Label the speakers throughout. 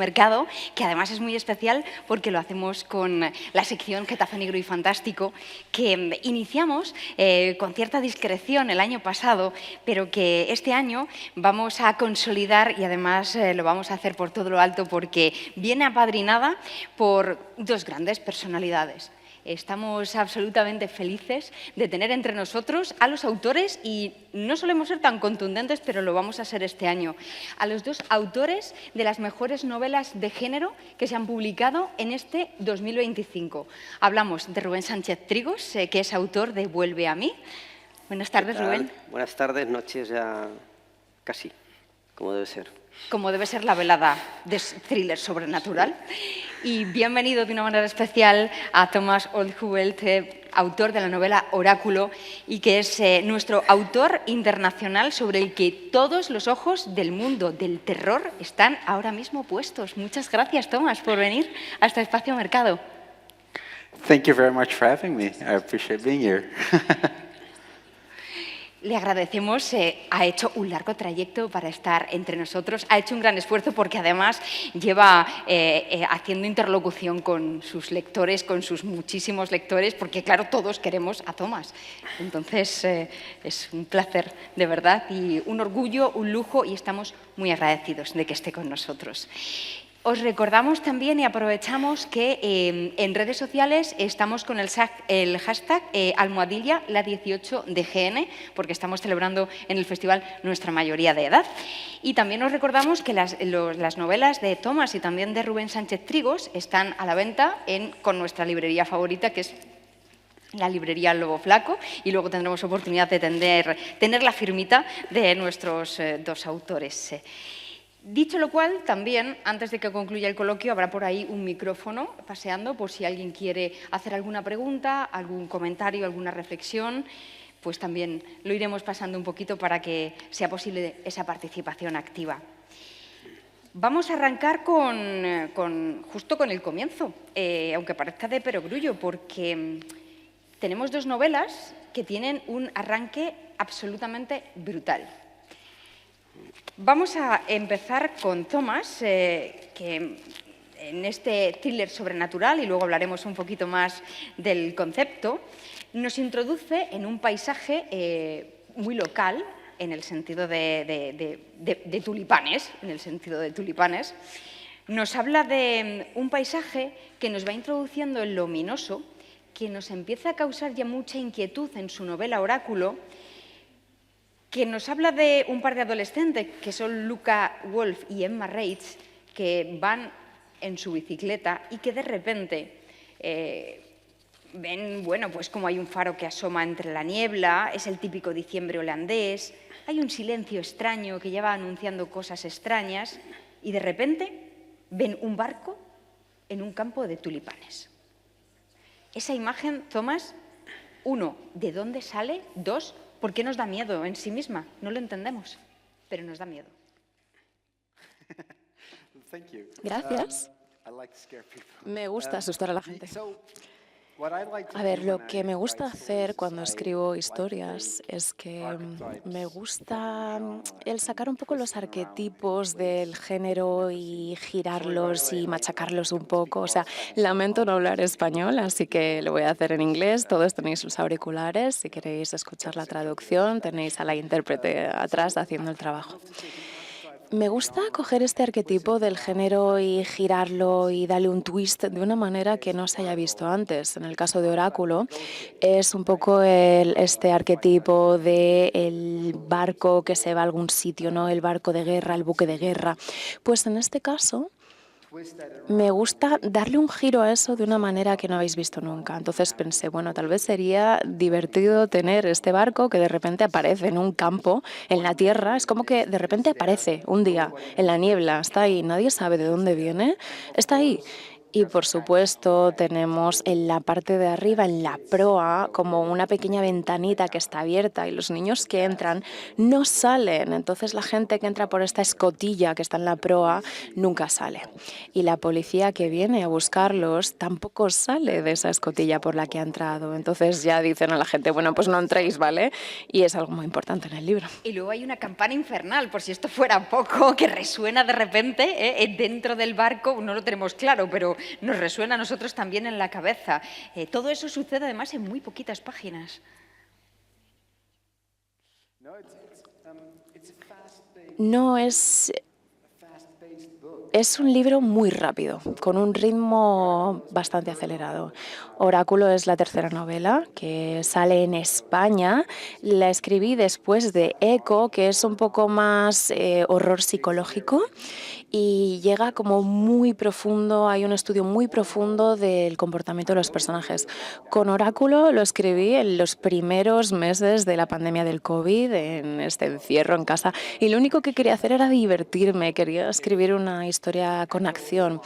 Speaker 1: Mercado, que además es muy especial porque lo hacemos con la sección Getafe Negro y Fantástico, que iniciamos con cierta discreción el año pasado, pero que este año vamos a consolidar y además lo vamos a hacer por todo lo alto porque viene apadrinada por dos grandes personalidades. Estamos absolutamente felices de tener entre nosotros a los autores, y no solemos ser tan contundentes, pero lo vamos a ser este año, a los dos autores de las mejores novelas de género que se han publicado en este 2025. Hablamos de Rubén Sánchez Trigos, que es autor de Vuelve a mí. Buenas tardes, Rubén.
Speaker 2: Buenas tardes, noches ya casi, como debe ser.
Speaker 1: Como debe ser la velada de thriller sobrenatural. Y bienvenido de una manera especial a Thomas Oldjubelt, autor de la novela Oráculo, y que es nuestro autor internacional sobre el que todos los ojos del mundo del terror están ahora mismo puestos. Muchas gracias, Thomas, por venir a este Espacio Mercado.
Speaker 3: Thank you very much for having me. I appreciate being here.
Speaker 1: Le agradecemos, ha hecho un largo trayecto para estar entre nosotros, ha hecho un gran esfuerzo porque además lleva haciendo interlocución con sus lectores, con sus muchísimos lectores, porque claro, todos queremos a Thomas. Entonces, es un placer, de verdad, y un orgullo, un lujo, y estamos muy agradecidos de que esté con nosotros. Os recordamos también y aprovechamos que en redes sociales estamos con el hashtag almohadilla la 18 de GN, porque estamos celebrando en el festival nuestra mayoría de edad. Y también os recordamos que las novelas de Thomas y también de Rubén Sánchez Trigos están a la venta con nuestra librería favorita, que es la librería Lobo Flaco, y luego tendremos oportunidad de tener la firmita de nuestros dos autores. Dicho lo cual, también, antes de que concluya el coloquio, habrá por ahí un micrófono paseando por si alguien quiere hacer alguna pregunta, algún comentario, alguna reflexión, pues también lo iremos pasando un poquito para que sea posible esa participación activa. Vamos a arrancar justo con el comienzo, aunque parezca de perogrullo, porque tenemos dos novelas que tienen un arranque absolutamente brutal. Vamos a empezar con Thomas, que en este thriller sobrenatural, y luego hablaremos un poquito más del concepto, nos introduce en un paisaje muy local, en el sentido de tulipanes, Nos habla de un paisaje que nos va introduciendo en lo ominoso, que nos empieza a causar ya mucha inquietud en su novela Oráculo, que nos habla de un par de adolescentes, que son Luca Wolf y Emma Reitz, que van en su bicicleta y que de repente ven, bueno, pues como hay un faro que asoma entre la niebla, es el típico diciembre holandés, hay un silencio extraño que ya va anunciando cosas extrañas, y de repente ven un barco en un campo de tulipanes. Esa imagen, Thomas, uno, ¿de dónde sale? Dos, ¿por qué nos da miedo en sí misma? No lo entendemos, pero nos da miedo.
Speaker 4: Gracias. Me gusta asustar a la gente. A ver, lo que me gusta hacer cuando escribo historias es que me gusta el sacar un poco los arquetipos del género y girarlos y machacarlos un poco. O sea, lamento no hablar español, así que lo voy a hacer en inglés. Todos tenéis sus auriculares. Si queréis escuchar la traducción, tenéis a la intérprete atrás haciendo el trabajo. Me gusta coger este arquetipo del género y girarlo y darle un twist de una manera que no se haya visto antes. En el caso de Oráculo, es un poco este arquetipo del barco que se va a algún sitio, ¿no? El barco de guerra, el buque de guerra. Pues en este caso, me gusta darle un giro a eso de una manera que no habéis visto nunca. Entonces pensé, bueno, tal vez sería divertido tener este barco que de repente aparece en un campo, en la tierra. Es como que de repente aparece un día en la niebla, está ahí, nadie sabe de dónde viene, está ahí. Y por supuesto tenemos en la parte de arriba, en la proa, como una pequeña ventanita que está abierta y los niños que entran no salen. Entonces la gente que entra por esta escotilla que está en la proa nunca sale. Y la policía que viene a buscarlos tampoco sale de esa escotilla por la que ha entrado. Entonces ya dicen a la gente, bueno, pues no entréis, ¿vale? Y es algo muy importante en el libro.
Speaker 1: Y luego hay una campana infernal, por si esto fuera poco, que resuena de repente dentro del barco, no lo tenemos claro, pero nos resuena a nosotros también en la cabeza. Todo eso sucede además en muy poquitas páginas.
Speaker 4: No, es un libro muy rápido, con un ritmo bastante acelerado. Oráculo es la tercera novela que sale en España. La escribí después de Eco, que es un poco más horror psicológico y llega como muy profundo, hay un estudio muy profundo del comportamiento de los personajes. Con Oráculo lo escribí en los primeros meses de la pandemia del COVID, en este encierro en casa, y lo único que quería hacer era divertirme, quería escribir una historia con acción.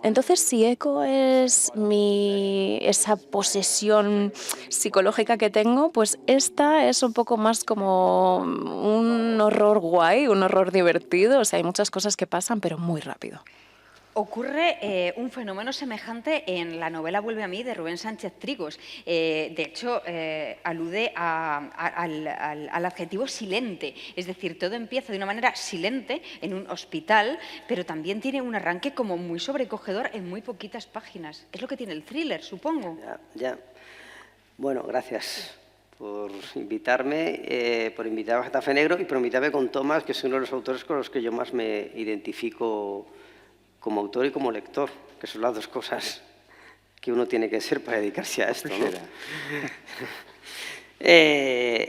Speaker 4: Entonces, si Eco es esa posesión psicológica que tengo, pues esta es un poco más como un horror guay, un horror divertido. O sea, hay muchas cosas que pasan, pero muy rápido.
Speaker 1: Ocurre un fenómeno semejante en la novela Vuelve a mí, de Rubén Sánchez Trigos. De hecho, alude al adjetivo silente. Es decir, todo empieza de una manera silente en un hospital, pero también tiene un arranque como muy sobrecogedor en muy poquitas páginas. Es lo que tiene el thriller, supongo.
Speaker 2: Ya. Bueno, gracias por invitarme, por invitarme a Café Negro y por invitarme con Tomás, que es uno de los autores con los que yo más me identifico como autor y como lector, que son las dos cosas que uno tiene que ser para dedicarse a esto, ¿no?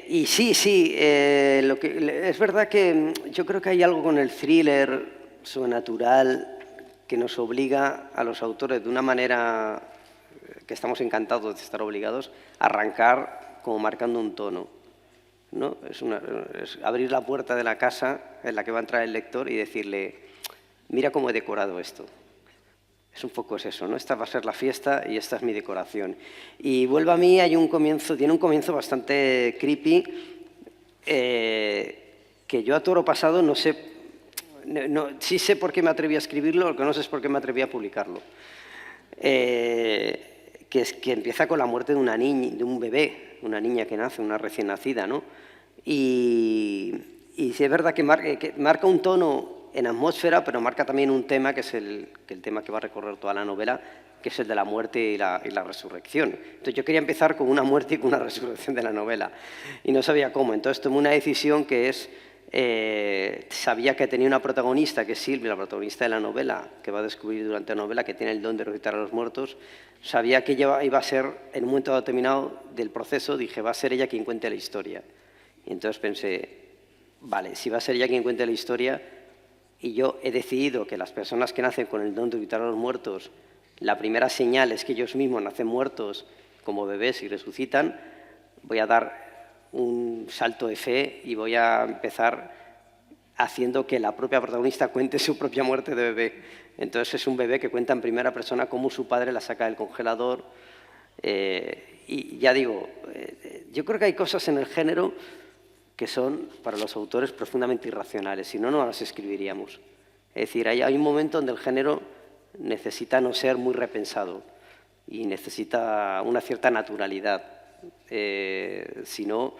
Speaker 2: Y sí, es verdad que yo creo que hay algo con el thriller sobrenatural que nos obliga a los autores de una manera que estamos encantados de estar obligados a arrancar como marcando un tono, ¿no? Es abrir la puerta de la casa en la que va a entrar el lector y decirle: mira cómo he decorado esto. Es un poco eso, ¿no? Esta va a ser la fiesta y esta es mi decoración. Y Vuelve a mí, tiene un comienzo bastante creepy, que yo a toro pasado no sé, sí sé por qué me atreví a escribirlo, lo que no sé es por qué me atreví a publicarlo. Que empieza con la muerte de una niña, de un bebé, una niña que nace, una recién nacida, ¿no? Y sí es verdad que marca un tono en atmósfera, pero marca también un tema que es el tema que va a recorrer toda la novela, que es el de la muerte y la resurrección. Entonces yo quería empezar con una muerte y con una resurrección de la novela, y no sabía cómo. Entonces tomé una decisión que es, sabía que tenía una protagonista, que es Silvia, la protagonista de la novela, que va a descubrir durante la novela que tiene el don de resucitar a los muertos. Sabía que ella iba a ser, en un momento determinado del proceso, dije, va a ser ella quien cuente la historia. Y entonces pensé, vale, si va a ser ella quien cuente la historia, y yo he decidido que las personas que nacen con el don de resucitar a los muertos, la primera señal es que ellos mismos nacen muertos como bebés y resucitan, voy a dar un salto de fe y voy a empezar haciendo que la propia protagonista cuente su propia muerte de bebé. Entonces es un bebé que cuenta en primera persona cómo su padre la saca del congelador. Y ya digo, yo creo que hay cosas en el género que son para los autores profundamente irracionales, si no, no las escribiríamos. Es decir, hay un momento donde el género necesita no ser muy repensado y necesita una cierta naturalidad. Si no,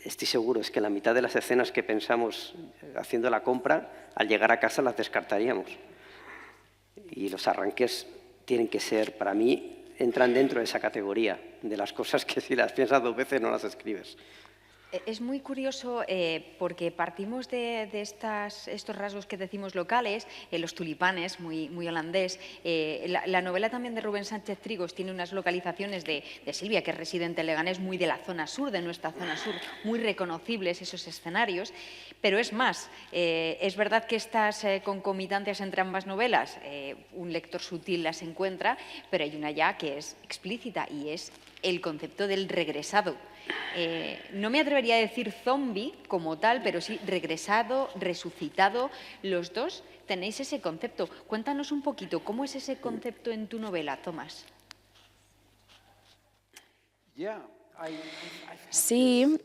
Speaker 2: estoy seguro, es que la mitad de las escenas que pensamos haciendo la compra, al llegar a casa las descartaríamos. Y los arranques tienen que ser, para mí, entran dentro de esa categoría, de las cosas que si las piensas dos veces no las escribes.
Speaker 1: Es muy curioso porque partimos de estos rasgos que decimos locales, los tulipanes, muy holandés. La novela también de Rubén Sánchez Trigos tiene unas localizaciones de Silvia, que es residente en Leganés, muy de la zona sur, de nuestra zona sur, muy reconocibles esos escenarios. Pero es más, es verdad que estas concomitantes entre ambas novelas, un lector sutil las encuentra, pero hay una ya que es explícita y es el concepto del regresado. No me atrevería a decir zombie como tal, pero sí regresado, resucitado. Los dos tenéis ese concepto. Cuéntanos un poquito, ¿cómo es ese concepto en tu novela, Thomas?
Speaker 4: Sí,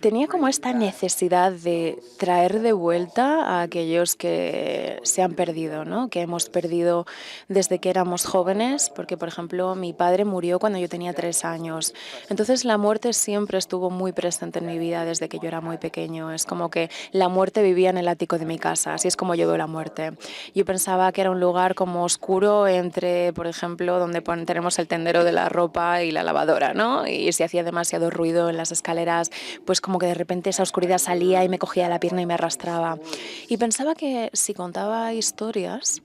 Speaker 4: tenía como esta necesidad de traer de vuelta a aquellos que se han perdido, ¿no? Que hemos perdido desde que éramos jóvenes, porque, por ejemplo, mi padre murió cuando yo tenía 3 años. Entonces, la muerte siempre estuvo muy presente en mi vida desde que yo era muy pequeño. Es como que la muerte vivía en el ático de mi casa, así es como yo veo la muerte. Yo pensaba que era un lugar como oscuro entre, por ejemplo, donde tenemos el tendero de la ropa y la lavadora, ¿no? Y si hacía demasiado ruido en las escaleras, pues como que de repente esa oscuridad salía y me cogía la pierna y me arrastraba. Y pensaba que si contaba historias,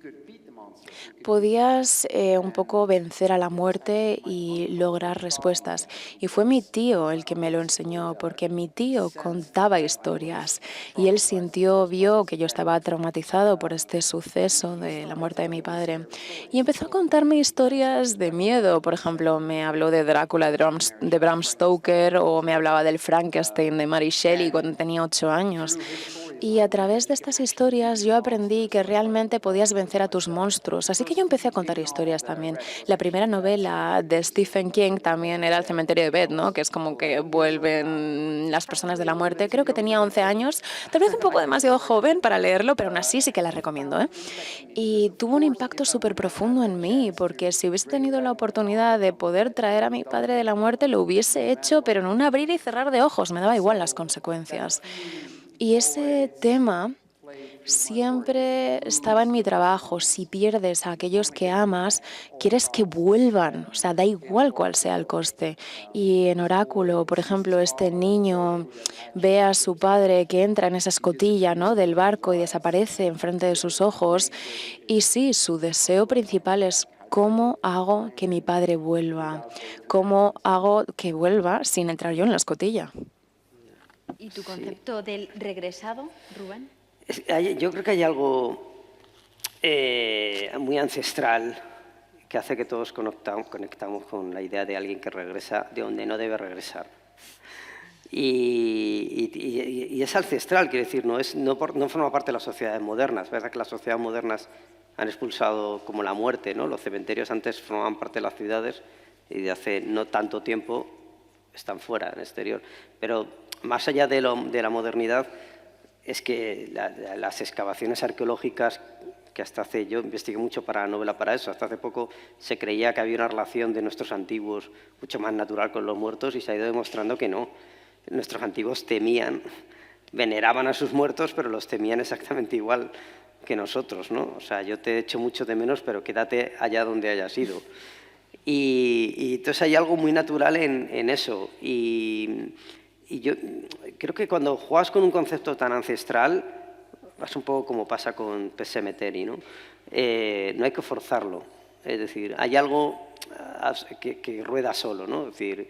Speaker 4: podías un poco vencer a la muerte y lograr respuestas. Y fue mi tío el que me lo enseñó, porque mi tío contaba historias y él vio que yo estaba traumatizado por este suceso de la muerte de mi padre y empezó a contarme historias de miedo. Por ejemplo, me habló de Drácula de Bram Stoker o me hablaba del Frankenstein de Mary Shelley cuando tenía 8 años. Y a través de estas historias yo aprendí que realmente podías vencer a tus monstruos. Así que yo empecé a contar historias también. La primera novela de Stephen King también era El cementerio de Beth, ¿no? Que es como que vuelven las personas de la muerte. Creo que tenía 11 años, tal vez un poco demasiado joven para leerlo, pero aún así sí que la recomiendo, ¿eh? Y tuvo un impacto súper profundo en mí, porque si hubiese tenido la oportunidad de poder traer a mi padre de la muerte, lo hubiese hecho, pero en un abrir y cerrar de ojos. Me daba igual las consecuencias. Y ese tema siempre estaba en mi trabajo. Si pierdes a aquellos que amas, quieres que vuelvan. O sea, da igual cuál sea el coste. Y en Oráculo, por ejemplo, este niño ve a su padre que entra en esa escotilla, ¿no?, del barco y desaparece enfrente de sus ojos. Y sí, su deseo principal es: ¿cómo hago que mi padre vuelva? ¿Cómo hago que vuelva sin entrar yo en la escotilla?
Speaker 1: ¿Y tu concepto del regresado, Rubén?
Speaker 2: Yo creo que hay algo muy ancestral que hace que todos conectamos con la idea de alguien que regresa de donde no debe regresar. Y es ancestral, quiero decir, no forma parte de las sociedades modernas. Es verdad que las sociedades modernas han expulsado como la muerte, ¿no? Los cementerios antes formaban parte de las ciudades y de hace no tanto tiempo están fuera, en el exterior. Pero más allá de la modernidad, es que las excavaciones arqueológicas, que yo investigué mucho para la novela para eso, hasta hace poco se creía que había una relación de nuestros antiguos mucho más natural con los muertos y se ha ido demostrando que no. Nuestros antiguos temían, veneraban a sus muertos, pero los temían exactamente igual que nosotros, ¿no? O sea, yo te echo mucho de menos, pero quédate allá donde hayas ido. Y entonces hay algo muy natural en eso. Y yo creo que cuando juegas con un concepto tan ancestral, es un poco como pasa con Pet Sematary, ¿no? No hay que forzarlo. Es decir, hay algo que rueda solo, ¿no? Es decir,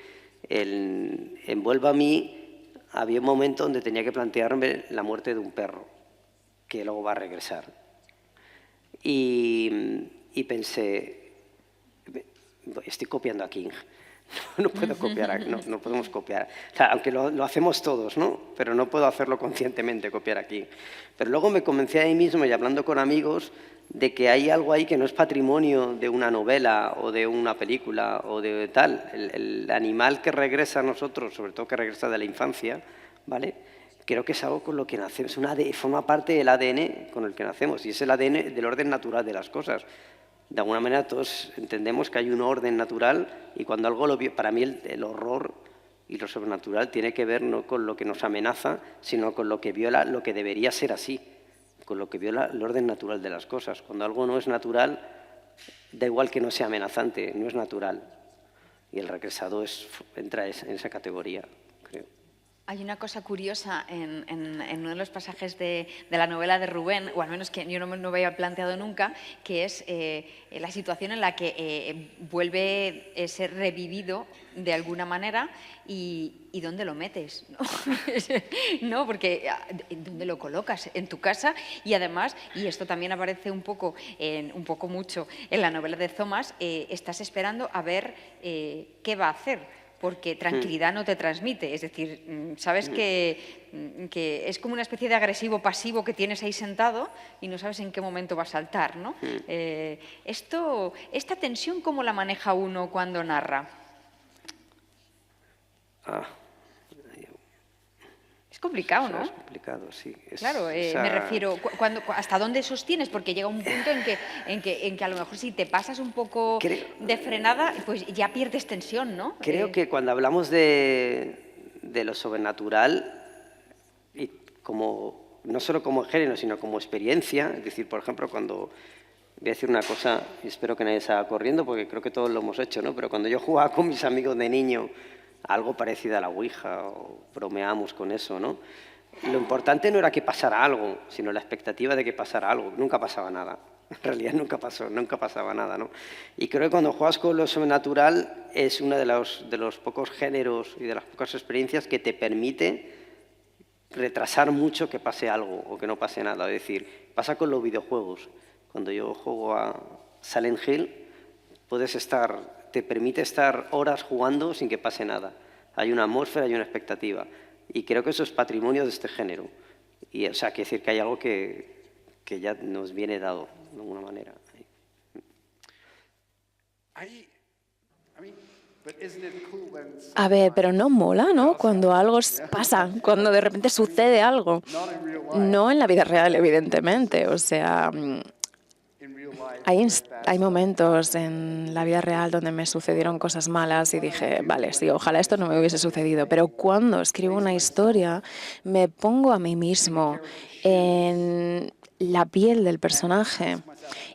Speaker 2: en Vuelva a mí había un momento donde tenía que plantearme la muerte de un perro, que luego va a regresar. Y pensé, estoy copiando a King. No puedo copiar, no podemos copiar. O sea, aunque lo hacemos todos, ¿no? Pero no puedo hacerlo conscientemente, copiar aquí. Pero luego me convencí a mí mismo y hablando con amigos de que hay algo ahí que no es patrimonio de una novela o de una película o de tal. El animal que regresa a nosotros, sobre todo que regresa de la infancia, ¿vale? Creo que es algo con lo que nacemos, forma parte del ADN con el que nacemos y es el ADN del orden natural de las cosas. De alguna manera todos entendemos que hay un orden natural y cuando algo para mí el horror y lo sobrenatural tiene que ver no con lo que nos amenaza, sino con lo que viola lo que debería ser así, con lo que viola el orden natural de las cosas. Cuando algo no es natural, da igual que no sea amenazante, no es natural. Y el regresado entra en esa categoría, creo.
Speaker 1: Hay una cosa curiosa en uno de los pasajes de la novela de Rubén, o al menos que yo no me había planteado nunca, que es la situación en la que vuelve a ser revivido de alguna manera y ¿dónde lo metes? ¿No? No, porque ¿dónde lo colocas? En tu casa y además, y esto también aparece un poco mucho en la novela de Thomas, estás esperando a ver qué va a hacer. porque tranquilidad no te transmite. Es decir, sabes que es como una especie de agresivo pasivo que tienes ahí sentado y no sabes en qué momento va a saltar, ¿no? Esta tensión, ¿cómo la maneja uno cuando narra? Es complicado, ¿no?
Speaker 2: Es complicado, sí.
Speaker 1: Claro, me refiero, ¿hasta dónde sostienes? Porque llega un punto en que a lo mejor si te pasas un poco de frenada, pues ya pierdes tensión, ¿no?
Speaker 2: Creo que cuando hablamos de lo sobrenatural, y no solo como género, sino como experiencia, es decir, por ejemplo, cuando... Voy a decir una cosa, y espero que nadie salga corriendo, porque creo que todos lo hemos hecho, ¿no? Pero cuando yo jugaba con mis amigos de niño, algo parecido a la Ouija, o bromeamos con eso, ¿no? Lo importante no era que pasara algo, sino la expectativa de que pasara algo. Nunca pasaba nada. En realidad nunca pasaba nada, ¿no? Y creo que cuando juegas con lo sobrenatural es uno de los pocos géneros y de las pocas experiencias que te permite retrasar mucho que pase algo o que no pase nada. Es decir, pasa con los videojuegos. Cuando yo juego a Silent Hill, te permite estar horas jugando sin que pase nada. Hay una atmósfera, hay una expectativa. Y creo que eso es patrimonio de este género. Y, o sea, quiere decir que hay algo que ya nos viene dado, de alguna manera.
Speaker 4: A ver, pero no mola, ¿no? Cuando algo pasa, cuando de repente sucede algo. No en la vida real, evidentemente. O sea, hay momentos en la vida real donde me sucedieron cosas malas y dije, vale, sí, ojalá esto no me hubiese sucedido. Pero cuando escribo una historia, me pongo a mí mismo en la piel del personaje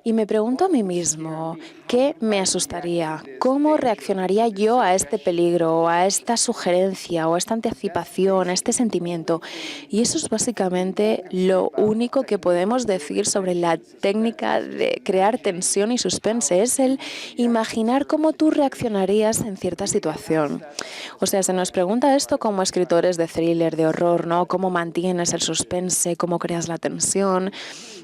Speaker 4: y me pregunto a mí mismo, ¿qué me asustaría? ¿Cómo reaccionaría yo a este peligro, a esta sugerencia o a esta anticipación, a este sentimiento? Y eso es básicamente lo único que podemos decir sobre la técnica de crear tensión y suspense, es el imaginar cómo tú reaccionarías en cierta situación. O sea, se nos pregunta esto como escritores de thriller, de horror, ¿no? ¿Cómo mantienes el suspense? ¿Cómo creas la tensión?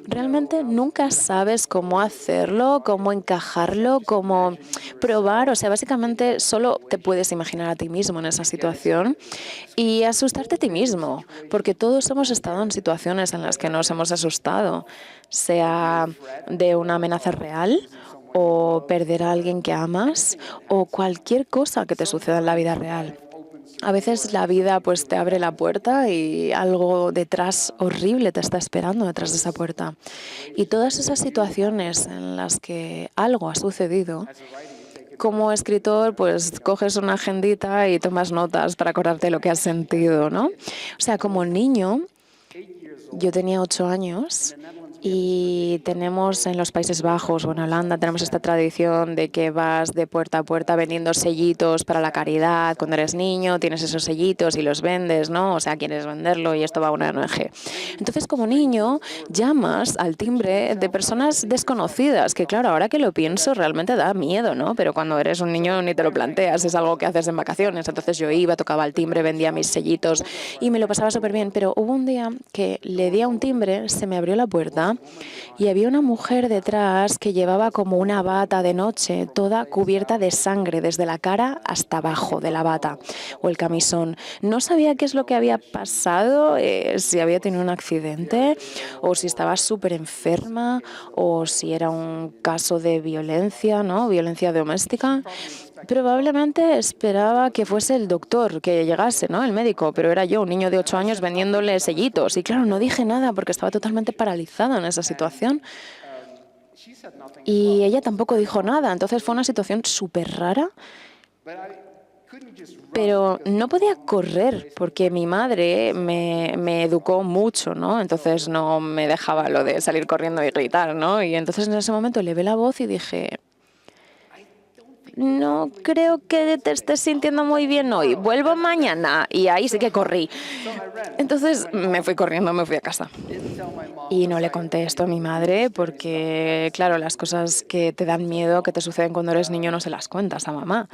Speaker 4: Realmente nunca sabes cómo hacerlo, cómo encajarlo, cómo probar. O sea, básicamente solo te puedes imaginar a ti mismo en esa situación y asustarte a ti mismo, porque todos hemos estado en situaciones en las que nos hemos asustado, sea de una amenaza real o perder a alguien que amas o cualquier cosa que te suceda en la vida real. A veces la vida pues te abre la puerta y algo detrás horrible te está esperando detrás de esa puerta. Y todas esas situaciones en las que algo ha sucedido, como escritor pues coges una agendita y tomas notas para acordarte de lo que has sentido, ¿no? O sea, como niño, yo tenía 8 años y tenemos en los Países Bajos o en Holanda tenemos esta tradición de que vas de puerta a puerta vendiendo sellitos para la caridad. Cuando eres niño tienes esos sellitos y los vendes, ¿no? O sea, quieres venderlo y esto va a una ONG. Entonces, como niño, llamas al timbre de personas desconocidas, que claro, ahora que lo pienso realmente da miedo, ¿no? Pero cuando eres un niño ni te lo planteas, es algo que haces en vacaciones. Entonces yo iba, tocaba el timbre, vendía mis sellitos y me lo pasaba súper bien. Pero hubo un día que le di a un timbre, se me abrió la puerta y había una mujer detrás que llevaba como una bata de noche, toda cubierta de sangre, desde la cara hasta abajo de la bata o el camisón. No sabía qué es lo que había pasado, si había tenido un accidente o si estaba súper enferma o si era un caso de violencia, ¿no? Violencia doméstica. Probablemente esperaba que fuese el doctor, que llegase, ¿no? El médico, pero era yo, un niño de 8 años vendiéndole sellitos. Y claro, no dije nada porque estaba totalmente paralizada en esa situación. Y ella tampoco dijo nada, entonces fue una situación súper rara. Pero no podía correr porque mi madre me educó mucho, ¿no? Entonces no me dejaba lo de salir corriendo y gritar, ¿no? Y entonces en ese momento levé la voz y dije, no creo que te estés sintiendo muy bien hoy, vuelvo mañana. Y ahí sí que corrí. Entonces me fui corriendo, me fui a casa. Y no le conté esto a mi madre porque, claro, las cosas que te dan miedo, que te suceden cuando eres niño, no se las cuentas a mamá.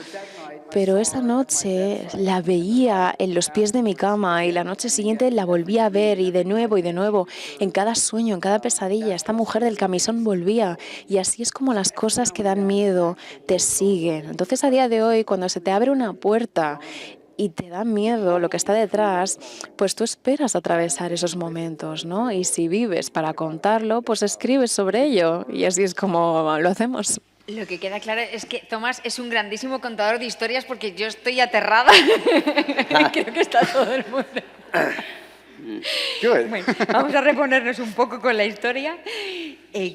Speaker 4: pero esa noche la veía en los pies de mi cama y la noche siguiente la volví a ver y de nuevo, en cada sueño, en cada pesadilla, esta mujer del camisón volvía y así es como las cosas que dan miedo te siguen. Entonces a día de hoy, cuando se te abre una puerta y te da miedo lo que está detrás, pues tú esperas atravesar esos momentos, ¿no? Y si vives para contarlo, pues escribes sobre ello y así es como lo hacemos.
Speaker 1: Lo que queda claro es que Tomás es un grandísimo contador de historias porque yo estoy aterrada. Creo que está todo el mundo.
Speaker 3: Good.
Speaker 1: Bueno, vamos a reponernos un poco con la historia.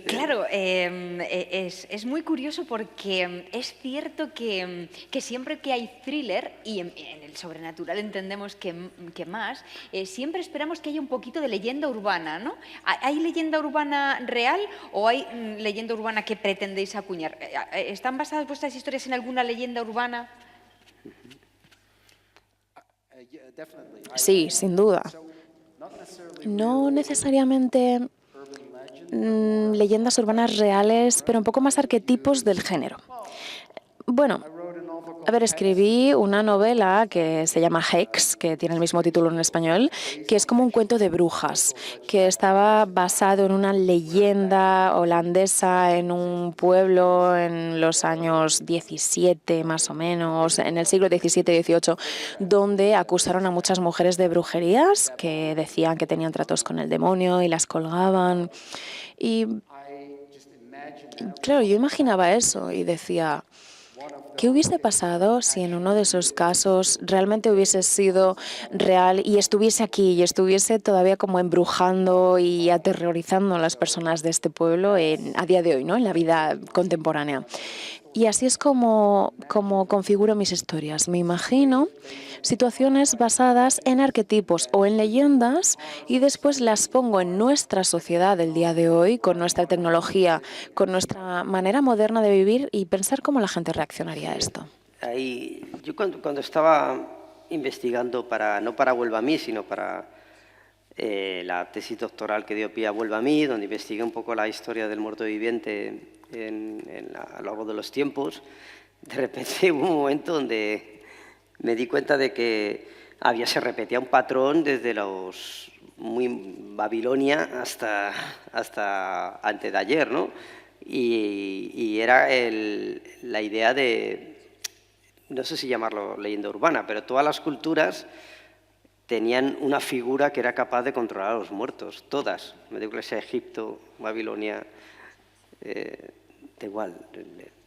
Speaker 1: Claro, es muy curioso porque es cierto que siempre que hay thriller, y en el sobrenatural entendemos que más, siempre esperamos que haya un poquito de leyenda urbana, ¿no? ¿Hay leyenda urbana real o hay leyenda urbana que pretendéis acuñar? ¿Están basadas vuestras historias en alguna leyenda urbana?
Speaker 4: Sí, sin duda. No necesariamente leyendas urbanas reales, pero un poco más arquetipos del género. Bueno, a ver, escribí una novela que se llama Hex, que tiene el mismo título en español, que es como un cuento de brujas, que estaba basado en una leyenda holandesa en un pueblo en los años 17 más o menos, en el siglo XVII-XVIII, donde acusaron a muchas mujeres de brujerías, que decían que tenían tratos con el demonio y las colgaban. Y claro, yo imaginaba eso y decía, ¿qué hubiese pasado si en uno de esos casos realmente hubiese sido real y estuviese aquí y estuviese todavía como embrujando y aterrorizando a las personas de este pueblo a día de hoy, ¿no? En la vida contemporánea? Y así es como configuro mis historias. Me imagino situaciones basadas en arquetipos o en leyendas y después las pongo en nuestra sociedad del día de hoy, con nuestra tecnología, con nuestra manera moderna de vivir y pensar cómo la gente reaccionaría a esto.
Speaker 2: Ahí, yo cuando estaba investigando, no para Vuelva a mí, sino para la tesis doctoral que dio pie a Vuelva a mí, donde investigué un poco la historia del muerto viviente a lo largo de los tiempos, de repente hubo un momento donde me di cuenta de que se repetía un patrón desde los Babilonia hasta antes de ayer, ¿no? Y era la idea de, no sé si llamarlo leyenda urbana, pero todas las culturas tenían una figura que era capaz de controlar a los muertos, todas. Me digo que sea Egipto, Babilonia, da igual.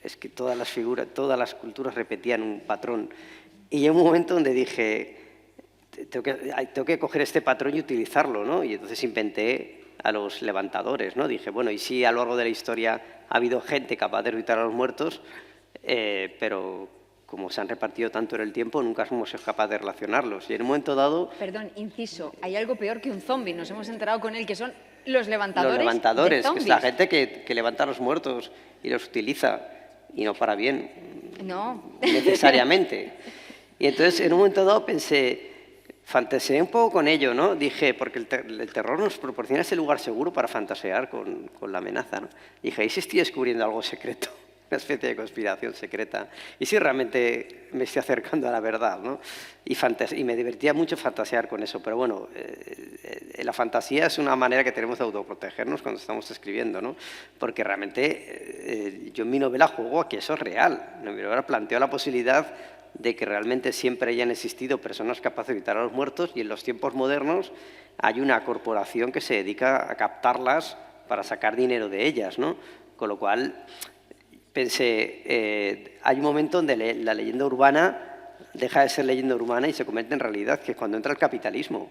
Speaker 2: Es que todas las culturas repetían un patrón. Y llegó un momento donde dije, tengo que coger este patrón y utilizarlo, ¿no? Y entonces inventé a los levantadores, ¿no? Dije, bueno, ¿y si a lo largo de la historia ha habido gente capaz de resucitar a los muertos, pero como se han repartido tanto en el tiempo, nunca hemos sido capaces de relacionarlos? Y en un momento dado...
Speaker 1: Perdón, inciso, hay algo peor que un zombi, nos hemos enterado con él, que son los levantadores.
Speaker 2: Los levantadores,
Speaker 1: de
Speaker 2: que es la gente que levanta a los muertos y los utiliza, y no para bien.
Speaker 1: No.
Speaker 2: Necesariamente. Y entonces, en un momento dado, fantaseé un poco con ello, ¿no? Dije, porque el terror nos proporciona ese lugar seguro para fantasear con la amenaza, ¿no? Dije, ¿y si estoy descubriendo algo secreto? Una especie de conspiración secreta. ¿Y si realmente me estoy acercando a la verdad, ¿no? Y me divertía mucho fantasear con eso. Pero bueno, la fantasía es una manera que tenemos de autoprotegernos cuando estamos escribiendo, ¿no? Porque realmente yo en mi novela juego a que eso es real. En mi novela planteo la posibilidad de que realmente siempre hayan existido personas capaces de evitar a los muertos, y en los tiempos modernos hay una corporación que se dedica a captarlas para sacar dinero de ellas, ¿no? Con lo cual pensé, hay un momento donde la leyenda urbana deja de ser leyenda urbana y se convierte en realidad, que es cuando entra el capitalismo.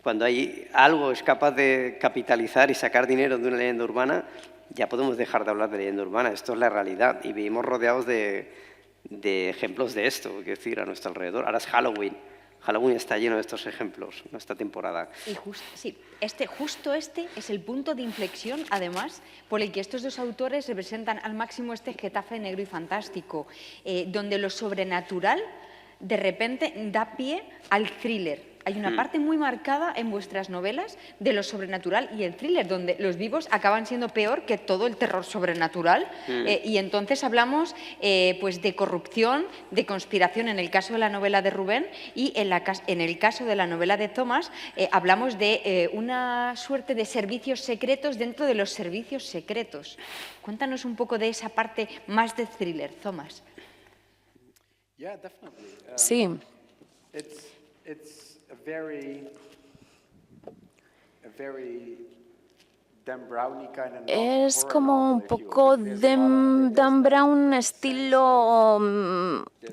Speaker 2: Cuando algo es capaz de capitalizar y sacar dinero de una leyenda urbana, ya podemos dejar de hablar de leyenda urbana. Esto es la realidad y vivimos rodeados de ejemplos de esto, es decir, a nuestro alrededor. Ahora es Halloween. Halloween está lleno de estos ejemplos, ¿no? Esta temporada.
Speaker 1: Y justo este es el punto de inflexión, además, por el que estos dos autores representan al máximo este Getafe negro y fantástico, donde lo sobrenatural de repente da pie al thriller. hay una parte muy marcada en vuestras novelas de lo sobrenatural y el thriller, donde los vivos acaban siendo peor que todo el terror sobrenatural. Y entonces hablamos pues de corrupción, de conspiración en el caso de la novela de Rubén, y en el caso de la novela de Thomas hablamos de una suerte de servicios secretos dentro de los servicios secretos. Cuéntanos un poco de esa parte más de thriller, Thomas.
Speaker 4: Sí.
Speaker 3: It's a very Dan Browny kind of
Speaker 4: Es como un poco Dan Brown estilo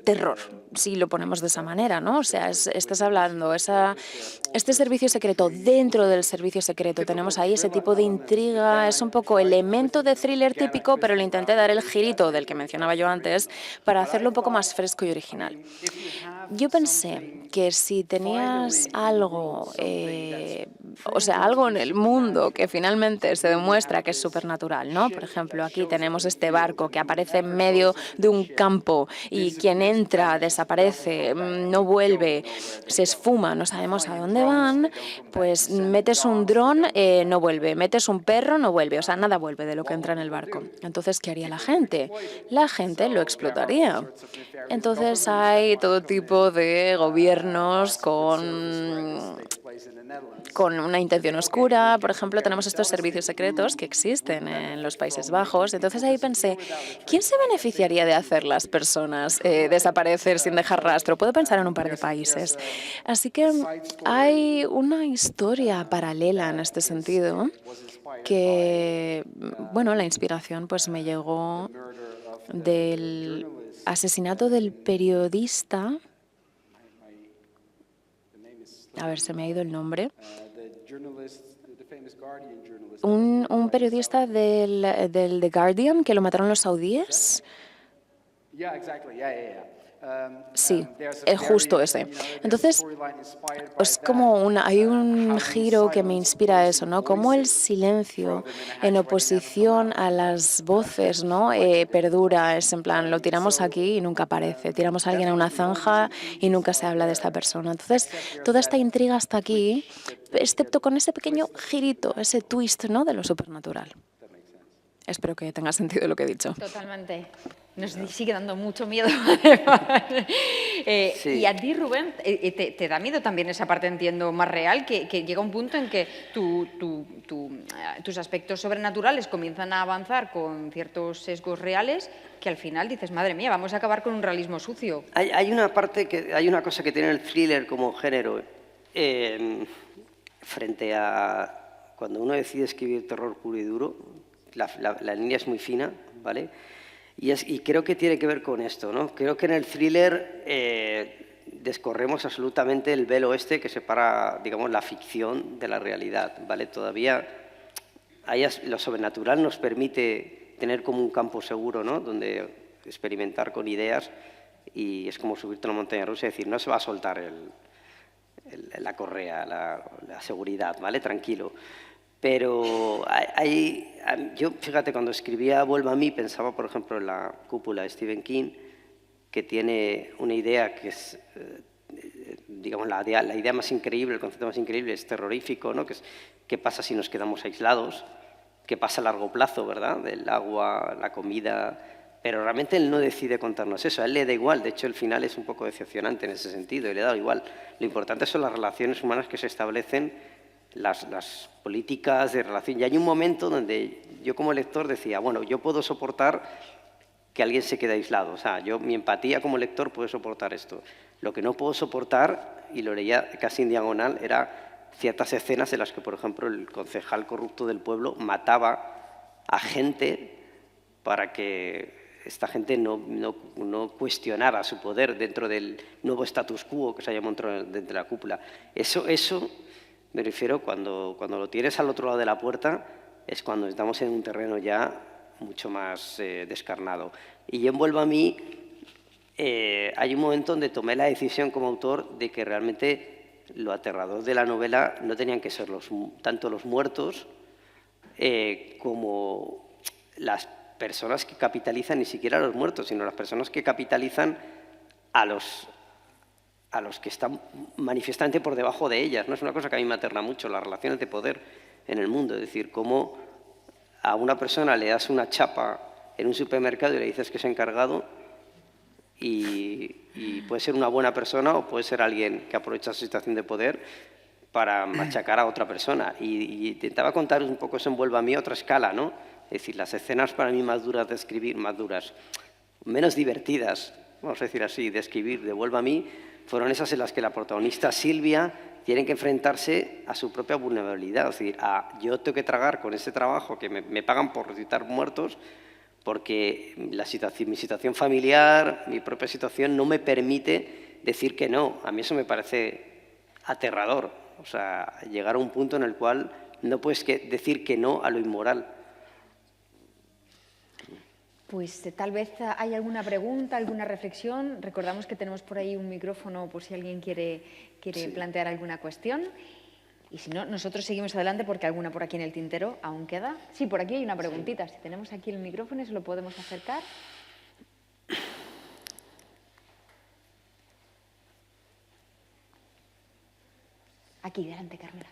Speaker 4: terror, si lo ponemos de esa manera, ¿no? O sea, estás hablando, este servicio secreto, dentro del servicio secreto tenemos ahí ese tipo de intriga, es un poco elemento de thriller típico, pero le intenté dar el girito del que mencionaba yo antes para hacerlo un poco más fresco y original. Yo pensé que si tenías algo, o sea, algo en el mundo que finalmente se demuestra que es supernatural, ¿no? Por ejemplo, aquí tenemos este barco que aparece en medio de un campo y quien entra desaparece, no vuelve, se esfuma, no sabemos a dónde van, pues metes un dron, no vuelve, metes un perro, no vuelve, o sea, nada vuelve de lo que entra en el barco. Entonces, ¿qué haría la gente? La gente lo explotaría. Entonces hay todo tipo de gobiernos con una intención oscura. Por ejemplo, tenemos estos servicios secretos que existen en los Países Bajos. Entonces ahí pensé, ¿quién se beneficiaría de hacer las personas desaparecer sin dejar rastro? Puedo pensar en un par de países. Así que hay una historia paralela en este sentido que, bueno, la inspiración pues me llegó del asesinato del periodista. A ver, se me ha ido el nombre. Un periodista del The Guardian que lo mataron los saudíes. Sí, es justo ese. Entonces, es como hay un giro que me inspira a eso, ¿no? Como el silencio en oposición a las voces, ¿no? Perdura, es en plan, lo tiramos aquí y nunca aparece. Tiramos a alguien a una zanja y nunca se habla de esta persona. Entonces, toda esta intriga está aquí, excepto con ese pequeño girito, ese twist, ¿no? De lo supernatural. Espero que tenga sentido lo que he dicho.
Speaker 1: Totalmente. Nos sigue dando mucho miedo.
Speaker 2: Sí.
Speaker 1: Y a ti, Rubén, te da miedo también esa parte, entiendo, más real, que llega un punto en que tus aspectos sobrenaturales comienzan a avanzar con ciertos sesgos reales que al final dices, madre mía, vamos a acabar con un realismo sucio.
Speaker 2: Hay una cosa que tiene el thriller como género frente a cuando uno decide escribir terror puro y duro, la línea es muy fina, ¿vale? Y creo que tiene que ver con esto, ¿no? Creo que en el thriller descorremos absolutamente el velo este que separa, digamos, la ficción de la realidad, ¿vale? Todavía lo sobrenatural nos permite tener como un campo seguro, ¿no? Donde experimentar con ideas, y es como subirte a una montaña rusa y decir, no se va a soltar la correa, la seguridad, ¿vale? Tranquilo. Pero yo, fíjate, cuando escribía Vuelva a mí, pensaba, por ejemplo, en La cúpula de Stephen King, que tiene una idea que es, digamos, la idea más increíble, el concepto más increíble es terrorífico, ¿no? Que es, ¿qué pasa si nos quedamos aislados? ¿Qué pasa a largo plazo, verdad? Del agua, la comida. Pero realmente él no decide contarnos eso, a él le da igual. De hecho, el final es un poco decepcionante en ese sentido, y le da igual. Lo importante son las relaciones humanas que se establecen, las políticas de relación. Y hay un momento donde yo como lector decía, bueno, yo puedo soportar que alguien se quede aislado. O sea, mi empatía como lector puede soportar esto. Lo que no puedo soportar, y lo leía casi en diagonal, era ciertas escenas en las que, por ejemplo, el concejal corrupto del pueblo mataba a gente para que esta gente no cuestionara su poder dentro del nuevo status quo que se haya montado dentro de la cúpula. Eso me refiero, cuando lo tienes al otro lado de la puerta, es cuando estamos en un terreno ya mucho más descarnado. Y yo en Vuelva a mí, hay un momento donde tomé la decisión como autor de que realmente lo aterrador de la novela no tenían que ser tanto los muertos como las personas que capitalizan, ni siquiera a los muertos, sino las personas que capitalizan a a los que están manifiestamente por debajo de ellas, ¿no? Es una cosa que a mí me aterna mucho, las relaciones de poder en el mundo. Es decir, cómo a una persona le das una chapa en un supermercado y le dices que es encargado y puede ser una buena persona o puede ser alguien que aprovecha su situación de poder para machacar a otra persona. Y intentaba contar un poco eso en Vuelva a mí a otra escala, ¿no? Es decir, las escenas para mí más duras de escribir, menos divertidas, vamos a decir así, de escribir de Vuelva a mí, fueron esas en las que la protagonista Silvia tiene que enfrentarse a su propia vulnerabilidad. Es decir, yo tengo que tragar con ese trabajo que me pagan por resucitar muertos porque mi situación familiar, mi propia situación no me permite decir que no. A mí eso me parece aterrador. O sea, llegar a un punto en el cual no puedes decir que no a lo inmoral.
Speaker 1: Pues tal vez hay alguna pregunta, alguna reflexión. Recordamos que tenemos por ahí un micrófono por si alguien quiere plantear alguna cuestión. Y si no, nosotros seguimos adelante porque alguna por aquí en el tintero aún queda. Sí, por aquí hay una preguntita. Si tenemos aquí el micrófono, ¿se lo podemos acercar? Aquí, delante, Carmela.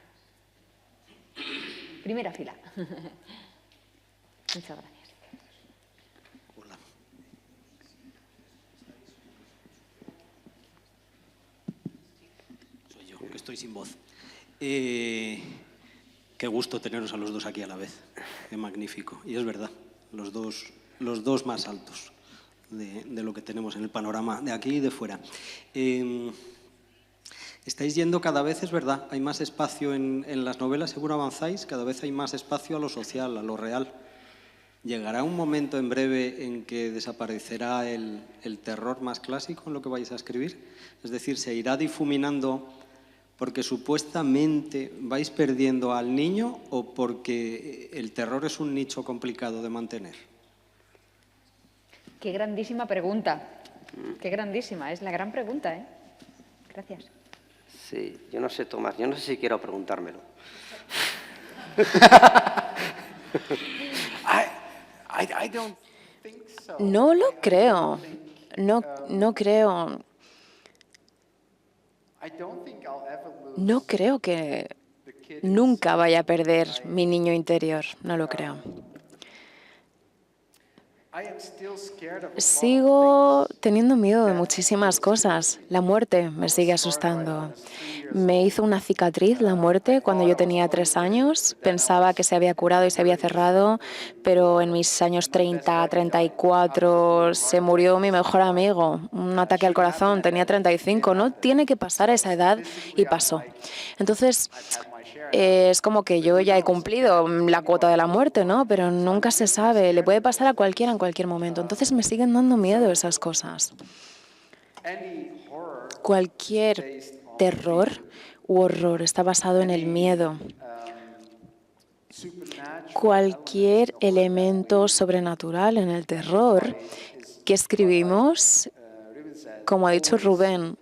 Speaker 1: Primera fila. Muchas gracias.
Speaker 5: Hola. Soy yo, que estoy sin voz. Qué gusto teneros a los dos aquí a la vez. Qué magnífico. Y es verdad, los dos más altos de lo que tenemos en el panorama de aquí y de fuera. Estáis yendo cada vez, es verdad, hay más espacio en las novelas, seguro avanzáis, cada vez hay más espacio a lo social, a lo real. ¿Llegará un momento en breve en que desaparecerá el terror más clásico en lo que vais a escribir? Es decir, ¿se irá difuminando porque supuestamente vais perdiendo al niño o porque el terror es un nicho complicado de mantener?
Speaker 1: Qué grandísima pregunta. Qué grandísima, es la gran pregunta, ¿eh? Gracias.
Speaker 2: Sí, yo no sé, Tomás, yo no sé si quiero preguntármelo.
Speaker 4: No lo creo. No creo. No creo que nunca vaya a perder mi niño interior. No lo creo. Sigo teniendo miedo de muchísimas cosas. La muerte me sigue asustando. Me hizo una cicatriz la muerte cuando yo tenía 3 años. Pensaba que se había curado y se había cerrado, pero en mis años 30, 34, se murió mi mejor amigo. Un ataque al corazón, tenía 35. No tiene que pasar a esa edad y pasó. Entonces, es como que yo ya he cumplido la cuota de la muerte, ¿no? Pero nunca se sabe, le puede pasar a cualquiera en cualquier momento. Entonces me siguen dando miedo esas cosas. Cualquier terror u horror está basado en el miedo. Cualquier elemento sobrenatural en el terror que escribimos, como ha dicho Rubén,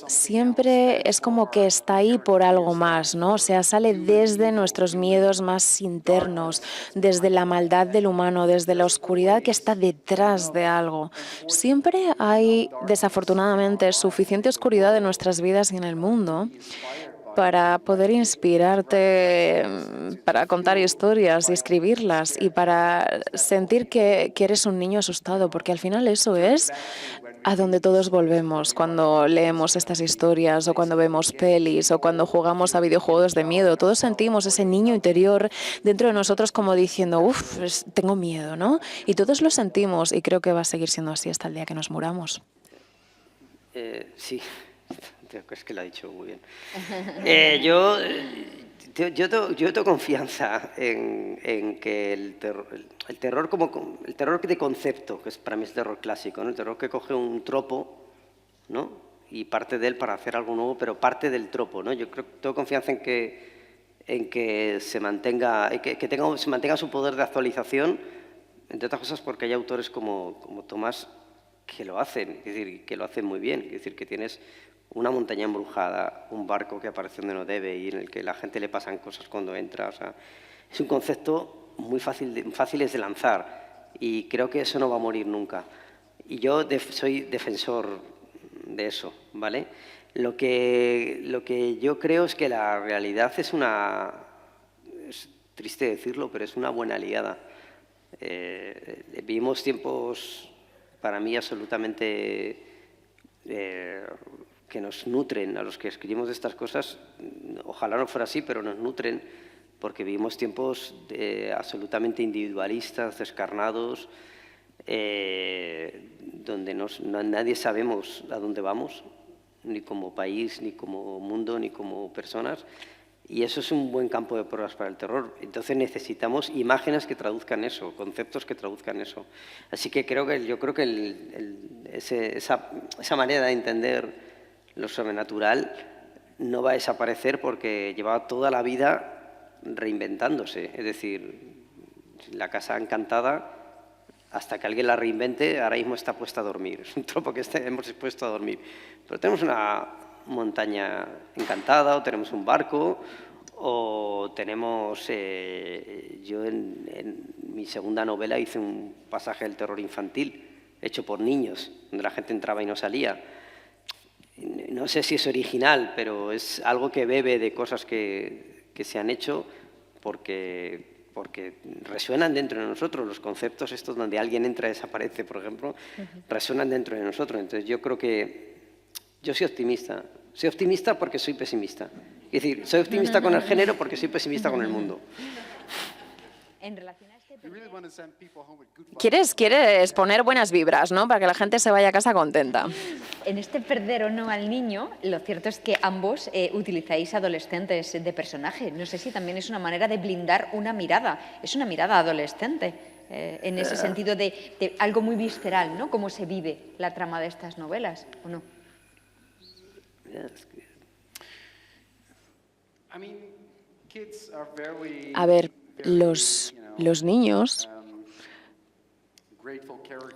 Speaker 4: siempre es como que está ahí por algo más, ¿no? O sea, sale desde nuestros miedos más internos, desde la maldad del humano, desde la oscuridad que está detrás de algo. Siempre hay, desafortunadamente, suficiente oscuridad en nuestras vidas y en el mundo para poder inspirarte, para contar historias y escribirlas y para sentir que eres un niño asustado, porque al final eso es a donde todos volvemos cuando leemos estas historias o cuando vemos pelis o cuando jugamos a videojuegos de miedo. Todos sentimos ese niño interior dentro de nosotros como diciendo, uff, tengo miedo, ¿no? Y todos lo sentimos y creo que va a seguir siendo así hasta el día que nos muramos.
Speaker 2: Sí, es que lo ha dicho muy bien. Yo tengo confianza en que el terror de concepto, que para mí es terror clásico, ¿no? El terror que coge un tropo, ¿no? Y parte de él para hacer algo nuevo, pero parte del tropo, ¿no? Yo tengo confianza en que se mantenga su poder de actualización, entre otras cosas porque hay autores como Tomás que lo hacen, es decir, que lo hacen muy bien. Es decir, que tienes una montaña embrujada, un barco que aparece donde no debe y en el que la gente le pasan cosas cuando entra. O sea, es un concepto muy fáciles de lanzar y creo que eso no va a morir nunca. Y yo soy defensor de eso, ¿vale? Lo que yo creo es que la realidad es triste decirlo, pero es una buena aliada. Vivimos tiempos, para mí, absolutamente que nos nutren a los que escribimos de estas cosas. Ojalá no fuera así, pero nos nutren, porque vivimos tiempos absolutamente individualistas, descarnados, donde nadie sabemos a dónde vamos, ni como país, ni como mundo, ni como personas. Y eso es un buen campo de pruebas para el terror. Entonces necesitamos imágenes que traduzcan eso, conceptos que traduzcan eso. Así que yo creo que esa manera de entender lo sobrenatural no va a desaparecer porque llevaba toda la vida reinventándose. Es decir, la casa encantada, hasta que alguien la reinvente, ahora mismo está puesta a dormir. Es un tropo que hemos puesto a dormir. Pero tenemos una montaña encantada, o tenemos un barco, o tenemos... yo en mi segunda novela hice un pasaje del terror infantil hecho por niños, donde la gente entraba y no salía. No sé si es original, pero es algo que bebe de cosas que se han hecho porque resuenan dentro de nosotros. Los conceptos estos donde alguien entra y desaparece, por ejemplo, resuenan dentro de nosotros. Entonces yo creo que yo soy optimista. Soy optimista porque soy pesimista. Es decir, soy optimista con el género porque soy pesimista con el mundo.
Speaker 1: En relación a este
Speaker 4: Quieres poner buenas vibras, ¿no? Para que la gente se vaya a casa contenta.
Speaker 1: En este perder o no al niño, lo cierto es que ambos utilizáis adolescentes de personaje. No sé si también es una manera de blindar una mirada. Es una mirada adolescente, en ese sentido de algo muy visceral, ¿no? Cómo se vive la trama de estas novelas, ¿o no?
Speaker 4: A ver, los niños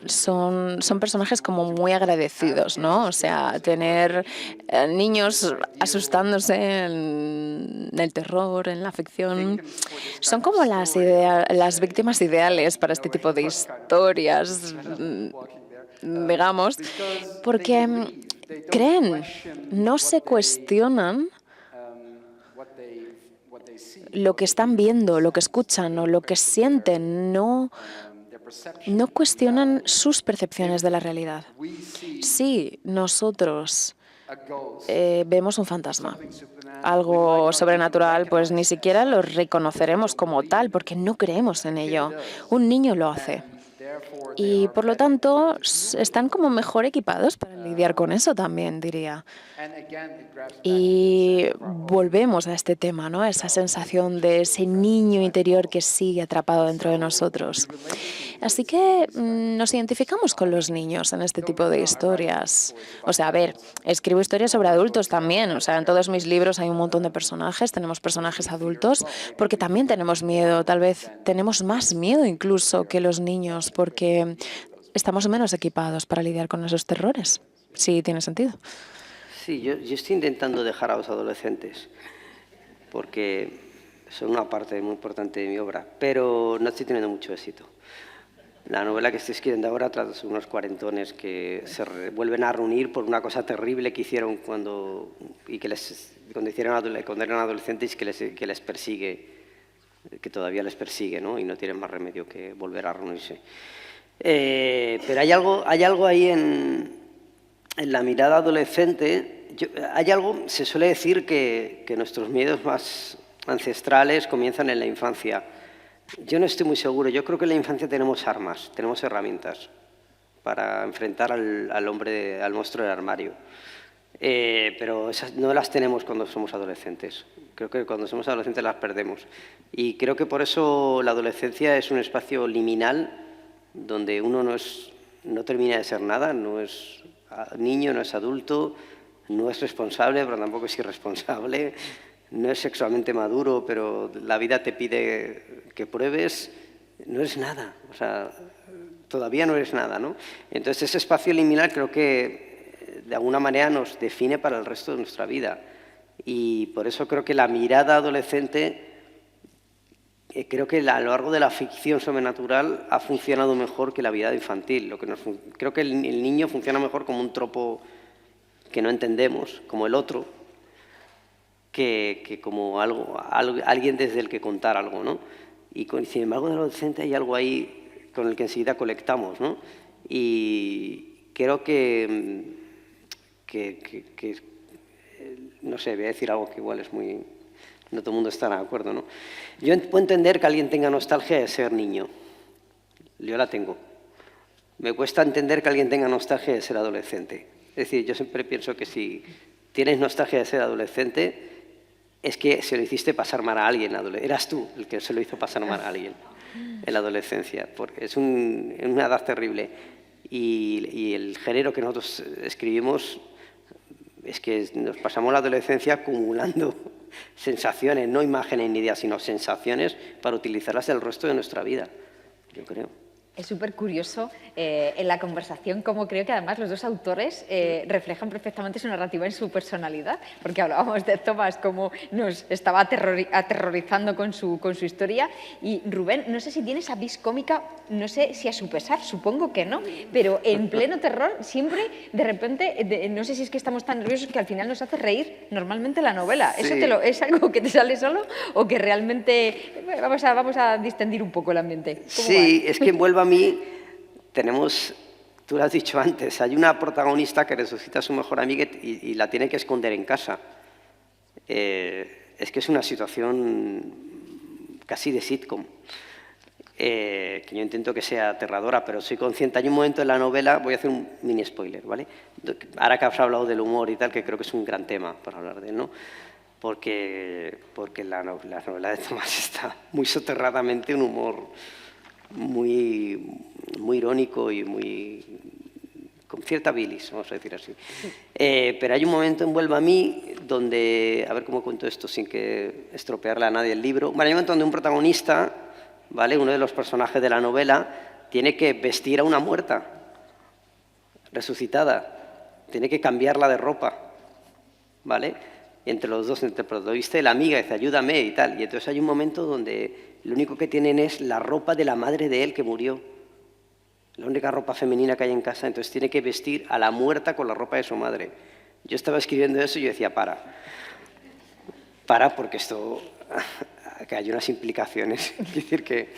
Speaker 4: son personajes como muy agradecidos, ¿no? O sea, tener niños asustándose en el terror, en la ficción, son como las víctimas ideales para este tipo de historias, digamos, porque creen, no se cuestionan lo que están viendo, lo que escuchan o lo que sienten, no cuestionan sus percepciones de la realidad. Si nosotros vemos un fantasma, algo sobrenatural, pues ni siquiera lo reconoceremos como tal, porque no creemos en ello. Un niño lo hace. Y por lo tanto, están como mejor equipados para lidiar con eso también, diría. Y volvemos a este tema, ¿no? Esa sensación de ese niño interior que sigue atrapado dentro de nosotros. Así que nos identificamos con los niños en este tipo de historias. O sea, a ver, escribo historias sobre adultos también. O sea, en todos mis libros hay un montón de personajes, tenemos personajes adultos, porque también tenemos miedo. Tal vez tenemos más miedo incluso que los niños, porque estamos menos equipados para lidiar con esos terrores. Sí, tiene sentido.
Speaker 2: Sí, yo estoy intentando dejar a los adolescentes, porque son una parte muy importante de mi obra, pero no estoy teniendo mucho éxito. La novela que estoy escribiendo ahora trata de unos cuarentones que se vuelven a reunir por una cosa terrible que hicieron cuando eran adolescentes y que les persigue, que todavía les persigue, ¿no? Y no tienen más remedio que volver a reunirse. Pero hay algo ahí en la mirada adolescente. Se suele decir que nuestros miedos más ancestrales comienzan en la infancia. Yo no estoy muy seguro. Yo creo que en la infancia tenemos armas, tenemos herramientas para enfrentar al monstruo del armario. Pero esas no las tenemos cuando somos adolescentes. Creo que cuando somos adolescentes las perdemos. Y creo que por eso la adolescencia es un espacio liminal donde uno no termina de ser nada, no es niño, no es adulto, no es responsable, pero tampoco es irresponsable, no es sexualmente maduro, pero la vida te pide que pruebes, no eres nada, o sea, todavía no eres nada, ¿no? Entonces ese espacio liminal creo que de alguna manera nos define para el resto de nuestra vida y por eso creo que la mirada adolescente, creo que a lo largo de la ficción sobrenatural ha funcionado mejor que la mirada infantil. Creo que el niño funciona mejor como un tropo que no entendemos, como el otro, que como alguien desde el que contar algo, ¿no? Y sin embargo, en el adolescente hay algo ahí con el que enseguida conectamos, ¿no? Y creo que no sé, voy a decir algo que igual es muy... No todo el mundo está de acuerdo, ¿no? Yo puedo entender que alguien tenga nostalgia de ser niño. Yo la tengo. Me cuesta entender que alguien tenga nostalgia de ser adolescente. Es decir, yo siempre pienso que si tienes nostalgia de ser adolescente, es que se lo hiciste pasar mal a alguien. Eras tú el que se lo hizo pasar mal a alguien en la adolescencia, porque es una edad terrible. Y el género que nosotros escribimos es que nos pasamos la adolescencia acumulando sensaciones, no imágenes ni ideas, sino sensaciones para utilizarlas el resto de nuestra vida, yo creo.
Speaker 1: Es súper curioso en la conversación cómo creo que además los dos autores reflejan perfectamente su narrativa en su personalidad, porque hablábamos de Thomas como nos estaba aterrorizando con su historia, y Rubén, no sé si tiene esa vis cómica, no sé si a su pesar, supongo que no, pero en pleno terror siempre de repente, no sé si es que estamos tan nerviosos que al final nos hace reír normalmente la novela.
Speaker 2: Sí.
Speaker 1: ¿Eso es algo que te sale solo o que realmente vamos a distendir un poco el ambiente?
Speaker 2: Sí, es que envuelve a mí, tú lo has dicho antes, hay una protagonista que resucita a su mejor amiga y la tiene que esconder en casa. Es que es una situación casi de sitcom, que yo intento que sea aterradora, pero soy consciente. Hay un momento en la novela, voy a hacer un mini spoiler, ¿vale? Ahora que has hablado del humor y tal, que creo que es un gran tema para hablar de él, ¿no? Porque la novela de Tomás está muy soterradamente un humor muy irónico y con cierta bilis, vamos a decir así. Pero hay un momento en Vuelve a mí donde, a ver cómo cuento esto sin que estropearle a nadie el libro. Bueno, hay un momento donde un protagonista, ¿vale?, uno de los personajes de la novela, tiene que vestir a una muerta, resucitada, tiene que cambiarla de ropa, ¿vale? Y entre los dos, entre el protagonista y la amiga, dice, ayúdame y tal. Y entonces hay un momento donde lo único que tienen es la ropa de la madre de él que murió. La única ropa femenina que hay en casa, entonces tiene que vestir a la muerta con la ropa de su madre. Yo estaba escribiendo eso y yo decía, para, porque esto, que hay unas implicaciones. Es decir, que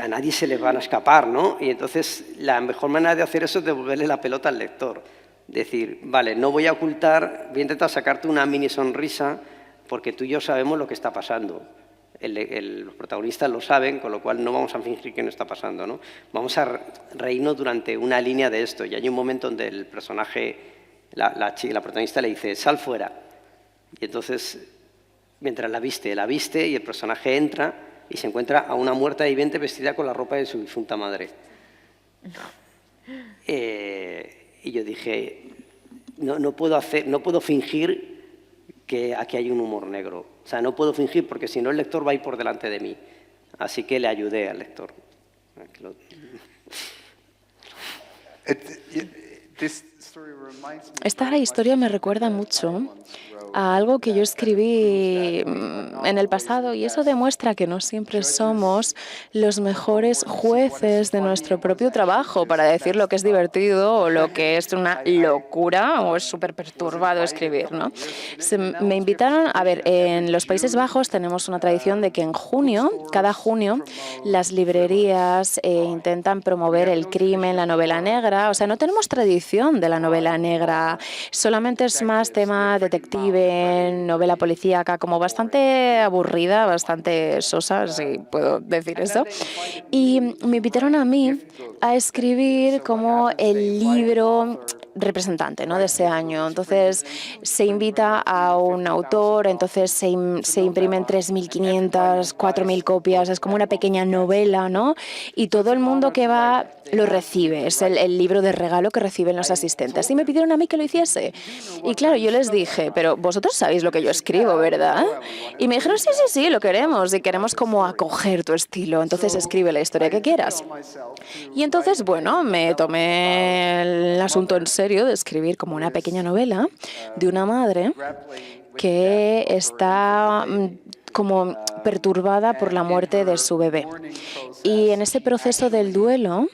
Speaker 2: a nadie se le van a escapar, ¿no? Y entonces la mejor manera de hacer eso es devolverle la pelota al lector. Decir, vale, no voy a ocultar, voy a intentar sacarte una mini sonrisa porque tú y yo sabemos lo que está pasando. Los protagonistas lo saben, con lo cual no vamos a fingir que no está pasando, ¿no? Vamos a reírnos durante una línea de esto. Y hay un momento donde el personaje, la protagonista le dice, sal fuera. Y entonces, mientras la viste y el personaje entra y se encuentra a una muerta viviente vestida con la ropa de su difunta madre. Y yo dije, no puedo fingir que aquí hay un humor negro. O sea, no puedo fingir porque si no el lector va a ir por delante de mí. Así que le ayudé al lector.
Speaker 4: Esta historia me recuerda mucho a algo que yo escribí en el pasado, y eso demuestra que no siempre somos los mejores jueces de nuestro propio trabajo para decir lo que es divertido o lo que es una locura o es súper perturbado escribir, ¿no? Me invitaron, a ver, en los Países Bajos tenemos una tradición de que en junio, cada junio, las librerías intentan promover el crimen, la novela negra. O sea, no tenemos tradición de la novela negra, solamente es más tema detective, novela policíaca, como bastante aburrida, bastante sosa, si puedo decir eso. Y me invitaron a mí a escribir como el libro representante, ¿no?, de ese año. Entonces se invita a un autor, entonces se imprimen 3.500, 4.000 copias, es como una pequeña novela, ¿no? Y todo el mundo que va lo recibe, es el libro de regalo que reciben los asistentes. Y me pidieron a mí que lo hiciese. Y claro, yo les dije, pero vosotros sabéis lo que yo escribo, ¿verdad? Y me dijeron, sí, lo queremos, y queremos como acoger tu estilo, entonces escribe la historia que quieras. Y entonces, bueno, me tomé el asunto en serio de escribir como una pequeña novela de una madre que está como perturbada por la muerte de su bebé. Y en ese proceso del duelo,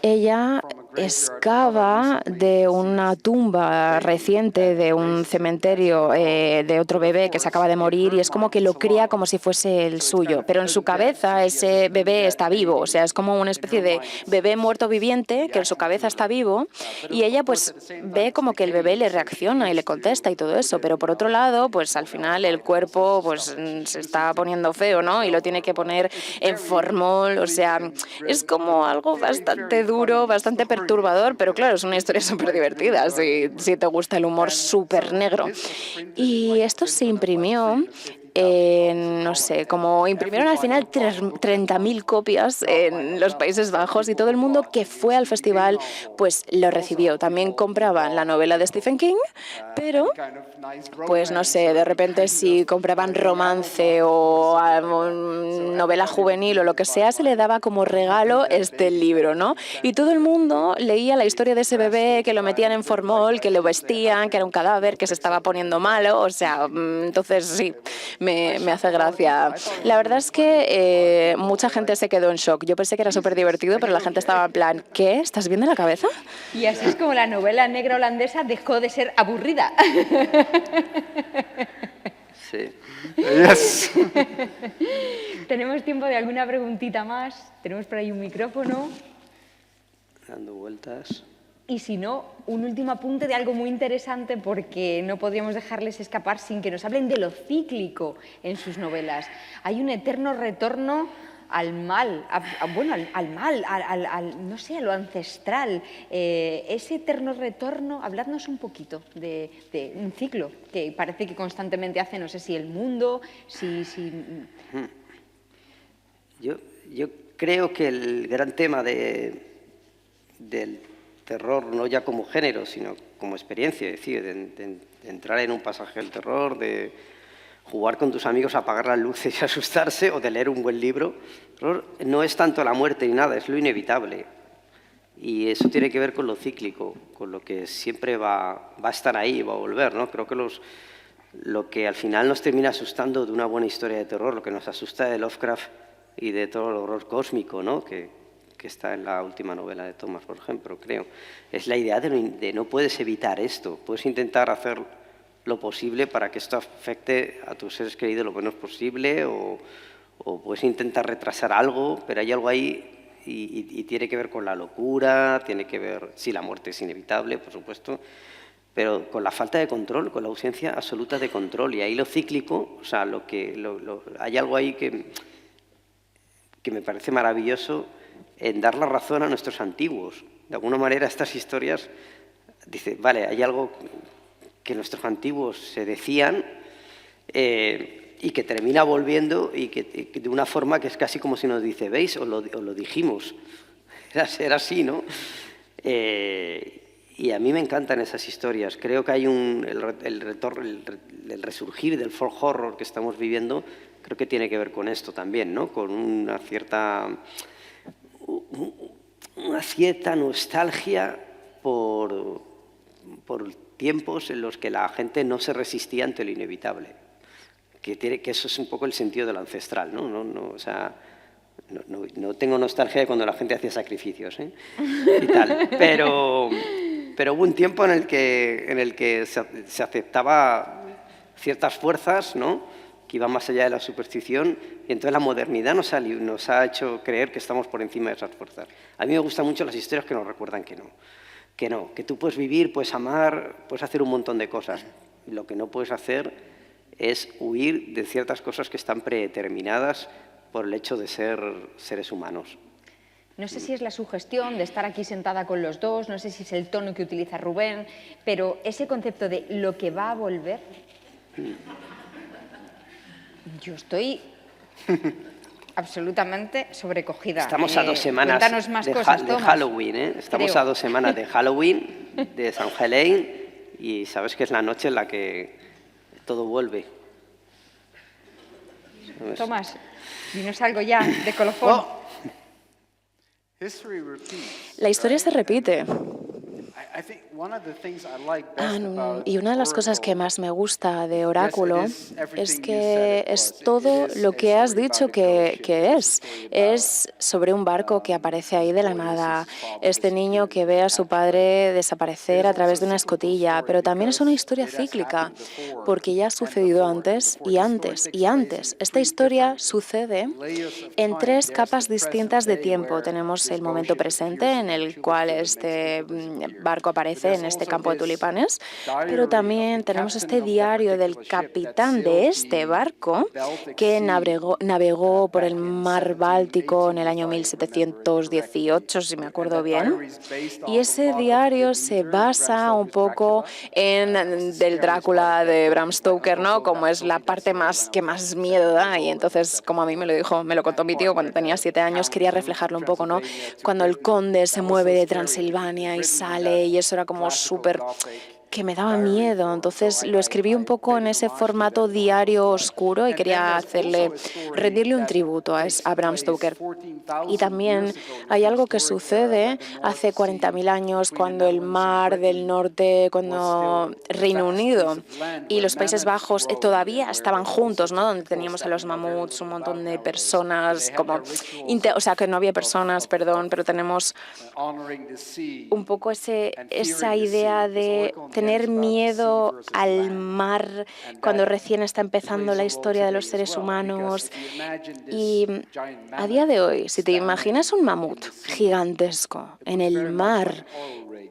Speaker 4: ella excava de una tumba reciente de un cementerio de otro bebé que se acaba de morir y es como que lo cría como si fuese el suyo, pero en su cabeza ese bebé está vivo, o sea, es como una especie de bebé muerto viviente que en su cabeza está vivo y ella pues ve como que el bebé le reacciona y le contesta y todo eso, pero por otro lado, pues al final el cuerpo pues se está poniendo feo, ¿no? Y lo tiene que poner en formol, o sea, es como algo bastante duro, bastante perturbador, pero claro, es una historia súper divertida si te gusta el humor súper negro. Y esto se imprimió no sé, como imprimieron al final 30.000 copias en los Países Bajos y todo el mundo que fue al festival pues lo recibió. También compraban la novela de Stephen King, pero pues no sé, de repente si compraban romance o novela juvenil o lo que sea, se le daba como regalo este libro, ¿no? Y todo el mundo leía la historia de ese bebé que lo metían en formol, que lo vestían, que era un cadáver, que se estaba poniendo malo, o sea, entonces sí, me hace gracia. La verdad es que mucha gente se quedó en shock. Yo pensé que era súper divertido, pero la gente estaba en plan, ¿qué? ¿Estás bien de la cabeza?
Speaker 1: Y así es como la novela negra holandesa dejó de ser aburrida.
Speaker 2: Sí.
Speaker 3: Yes.
Speaker 1: ¿Tenemos tiempo de alguna preguntita más? Tenemos por ahí un micrófono.
Speaker 2: Dando vueltas.
Speaker 1: Y si no, un último apunte de algo muy interesante porque no podríamos dejarles escapar sin que nos hablen de lo cíclico en sus novelas. Hay un eterno retorno al mal, al mal, no sé, a lo ancestral. Ese eterno retorno, habladnos un poquito de un ciclo que parece que constantemente hace, no sé si el mundo,
Speaker 2: Yo creo que el gran tema del terror, no ya como género, sino como experiencia, es decir, de entrar en un pasaje del terror, de jugar con tus amigos, apagar las luces y asustarse, o de leer un buen libro, no es tanto la muerte ni nada, es lo inevitable. Y eso tiene que ver con lo cíclico, con lo que siempre va a estar ahí, va a volver, ¿no? Creo que lo que al final nos termina asustando de una buena historia de terror, lo que nos asusta de Lovecraft y de todo el horror cósmico, ¿no? que está en la última novela de Thomas, por ejemplo, creo, es la idea de no puedes evitar esto, puedes intentar hacer lo posible para que esto afecte a tus seres queridos lo menos posible o puedes intentar retrasar algo, pero hay algo ahí y tiene que ver con la locura, tiene que ver, sí, la muerte es inevitable, por supuesto, pero con la falta de control, con la ausencia absoluta de control. Y ahí lo cíclico, o sea, hay algo ahí que me parece maravilloso en dar la razón a nuestros antiguos. De alguna manera estas historias, dice, vale, hay algo que nuestros antiguos se decían y que termina volviendo y que de una forma que es casi como si nos dice, ¿veis? Os lo dijimos. Era así, ¿no? Y a mí me encantan esas historias. Creo que hay el resurgir del folk horror que estamos viviendo, creo que tiene que ver con esto también, ¿no? Con una cierta nostalgia por tiempos en los que la gente no se resistía ante lo inevitable. Que eso es un poco el sentido de lo ancestral, ¿no? O sea, no tengo nostalgia de cuando la gente hacía sacrificios, y tal, pero hubo un tiempo en el que se aceptaba ciertas fuerzas, ¿no? Que iban más allá de la superstición, y entonces la modernidad nos ha hecho creer que estamos por encima de esas fuerzas. A mí me gustan mucho las historias que nos recuerdan que tú puedes vivir, puedes amar, puedes hacer un montón de cosas. Lo que no puedes hacer es huir de ciertas cosas que están predeterminadas por el hecho de ser seres humanos.
Speaker 1: No sé si es la sugestión de estar aquí sentada con los dos, no sé si es el tono que utiliza Rubén, pero ese concepto de lo que va a volver, yo estoy absolutamente sobrecogida.
Speaker 2: Estamos a 2 semanas
Speaker 1: Cuéntanos más cosas,
Speaker 2: de Halloween, ¿eh? Estamos a 2 semanas de Halloween, de San Helen, y sabes que es la noche en la que todo vuelve. ¿Sabes?
Speaker 1: Tomás, dinos algo ya de colofón.
Speaker 4: La historia se repite. Y una de las cosas que más me gusta de Oráculo es que es todo lo que has dicho que es. Es sobre un barco que aparece ahí de la nada, este niño que ve a su padre desaparecer a través de una escotilla, pero también es una historia cíclica, porque ya ha sucedido antes y antes y antes. Esta historia sucede en 3 capas distintas de tiempo. Tenemos el momento presente, en el cual este barco aparece en este campo de tulipanes, pero también tenemos este diario del capitán de este barco que navegó por el mar Báltico en el año 1718, si me acuerdo bien, y ese diario se basa un poco en del Drácula de Bram Stoker, ¿no? Como es la parte que más miedo da, y entonces, como a mí me lo contó mi tío cuando tenía 7 años, quería reflejarlo un poco, ¿no? Cuando el conde se mueve de Transilvania y sale, y eso era como súper que me daba miedo. Entonces lo escribí un poco en ese formato diario oscuro y quería rendirle un tributo a Bram Stoker. Y también hay algo que sucede hace 40.000 años cuando el mar del norte, cuando Reino Unido y los Países Bajos todavía estaban juntos, ¿no? Donde teníamos a los mamuts, un montón de personas, o sea, que no había personas, perdón, pero tenemos un poco esa idea de tener miedo al mar cuando recién está empezando la historia de los seres humanos. Y a día de hoy, si te imaginas un mamut gigantesco en el mar,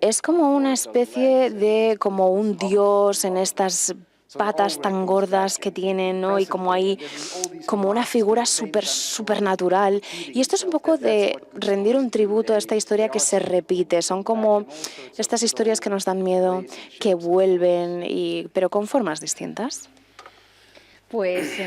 Speaker 4: es como una especie de, como un dios en estas patas tan gordas que tienen, ¿no? Y como hay como una figura supernatural. Y esto es un poco de rendir un tributo a esta historia que se repite. Son como estas historias que nos dan miedo, que vuelven, pero con formas distintas.
Speaker 1: Pues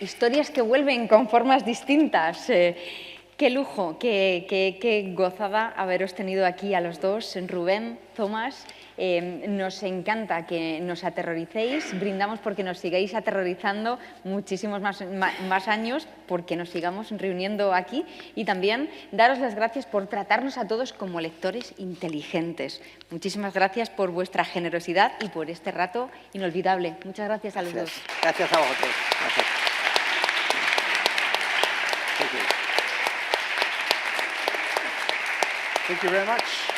Speaker 1: historias que vuelven con formas distintas. Qué lujo, qué gozada haberos tenido aquí a los dos, Rubén, Tomás. Nos encanta que nos aterroricéis, brindamos porque nos sigáis aterrorizando muchísimos más años, porque nos sigamos reuniendo aquí, y también daros las gracias por tratarnos a todos como lectores inteligentes. Muchísimas gracias por vuestra generosidad y por este rato inolvidable. Muchas gracias a los dos.
Speaker 2: Gracias a vosotros. Gracias.
Speaker 6: Thank you very much.